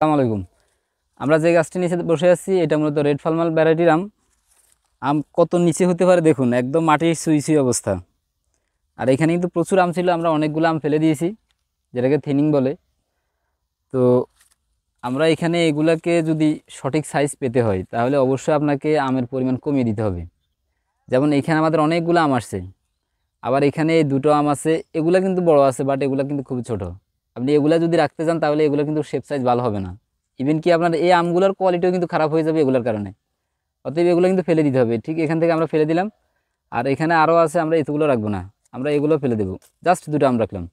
আসসালামু আলাইকুম। আমরা যে গাছটি নিচে বসে আছি এটা মূলত রেড ফালমাল ভ্যারাইটির আম। আম কত নিচে হতে পারে দেখুন, একদম মাটির সুই সুই অবস্থা। আর এখানে কিন্তু প্রচুর আম ছিল, আমরা অনেকগুলো আম ফেলে দিয়েছি, যেটাকে থিনিং বলে। তো আমরা এখানে এগুলাকে যদি সঠিক সাইজ পেতে হয় তাহলে অবশ্যই আপনাকে আমের পরিমাণ কমিয়ে দিতে হবে। যেমন এখানে আমাদের অনেকগুলো আম আসছে, আবার এখানে এই দুটো আম আছে, এগুলা কিন্তু বড় আছে বাট এগুলা কিন্তু খুবই ছোট। আপনি এগুলা যদি রাখতে চান তাহলে এগুলো কিন্তু শেপ সাইজ ভালো হবে না। ইভেন কি আপনার এই আমগুলোর কোয়ালিটিও কিন্তু খারাপ হয়ে যাবে এগুলোর কারণে। অতএব এগুলো কিন্তু ফেলে দিতে হবে। ঠিক এখান থেকে আমরা ফেলে দিলাম। আর এখানে আরও আছে, আমরা এতগুলো রাখবো না, আমরা এগুলো ফেলে দেবো। জাস্ট দুটো আম রাখলাম।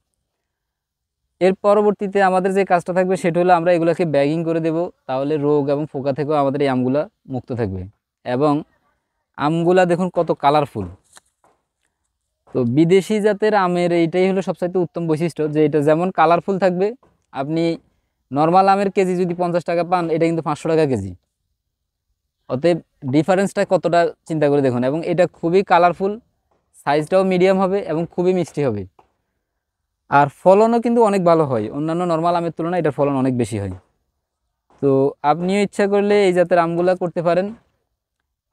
এর পরবর্তীতে আমাদের যে কাজটা থাকবে সেটা হলো আমরা এগুলোকে ব্যাগিং করে দেব। তাহলে রোগ এবং পোকা থেকেও আমাদের এই আমগুলা মুক্ত থাকবে। এবং আমগুলা দেখুন কত কালারফুল। তো বিদেশি জাতের আমের এইটাই হলো সবচাইতে উত্তম বৈশিষ্ট্য, যে এটা যেমন কালারফুল থাকবে। আপনি নর্মাল আমের কেজি যদি 50 টাকা পান, এটা কিন্তু 500 টাকা কেজি। অতএব ডিফারেন্সটা কতটা চিন্তা করে দেখুন। এবং এটা খুবই কালারফুল, সাইজটাও মিডিয়াম হবে এবং খুবই মিষ্টি হবে। আর ফলনও কিন্তু অনেক ভালো হয়, অন্যান্য নর্মাল আমের তুলনায় এটার ফলন অনেক বেশি হয়। তো আপনিও ইচ্ছা করলে এই জাতের আমগুলা করতে পারেন।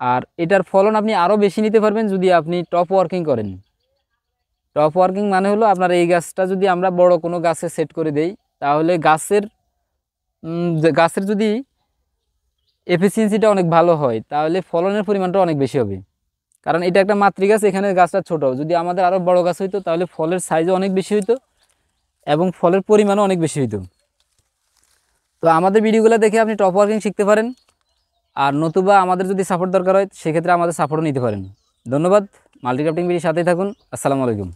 আর এটার ফলন আপনি আরও বেশি নিতে পারবেন যদি আপনি টপ ওয়ার্কিং করেন। টপ ওয়ার্কিং মানে হলো আপনার এই গাছটা যদি আমরা বড় কোনো গাছে সেট করে দেই, তাহলে গাছের যদি এফিসিয়েন্সিটা অনেক ভালো হয় তাহলে ফলনের পরিমাণটা অনেক বেশি হবে। কারণ এটা একটা মাতৃগাছ, এখানে গাছটা ছোট। যদি আমাদের আরও বড় গাছ হইতো তাহলে ফলের সাইজও অনেক বেশি হইতো এবং ফলের পরিমাণও অনেক বেশি হইতো। তো আমাদের ভিডিওগুলো দেখে আপনি টপ ওয়ার্কিং শিখতে পারেন। আর নতুবা আমাদের যদি সাপোর্ট দরকার হয় সেক্ষেত্রে আমাদের সাপোর্টও নিতে পারেন। ধন্যবাদ। মাল্টিক্রাফটিং ভিডিওর সাথেই থাকুন। আসসালামু আলাইকুম।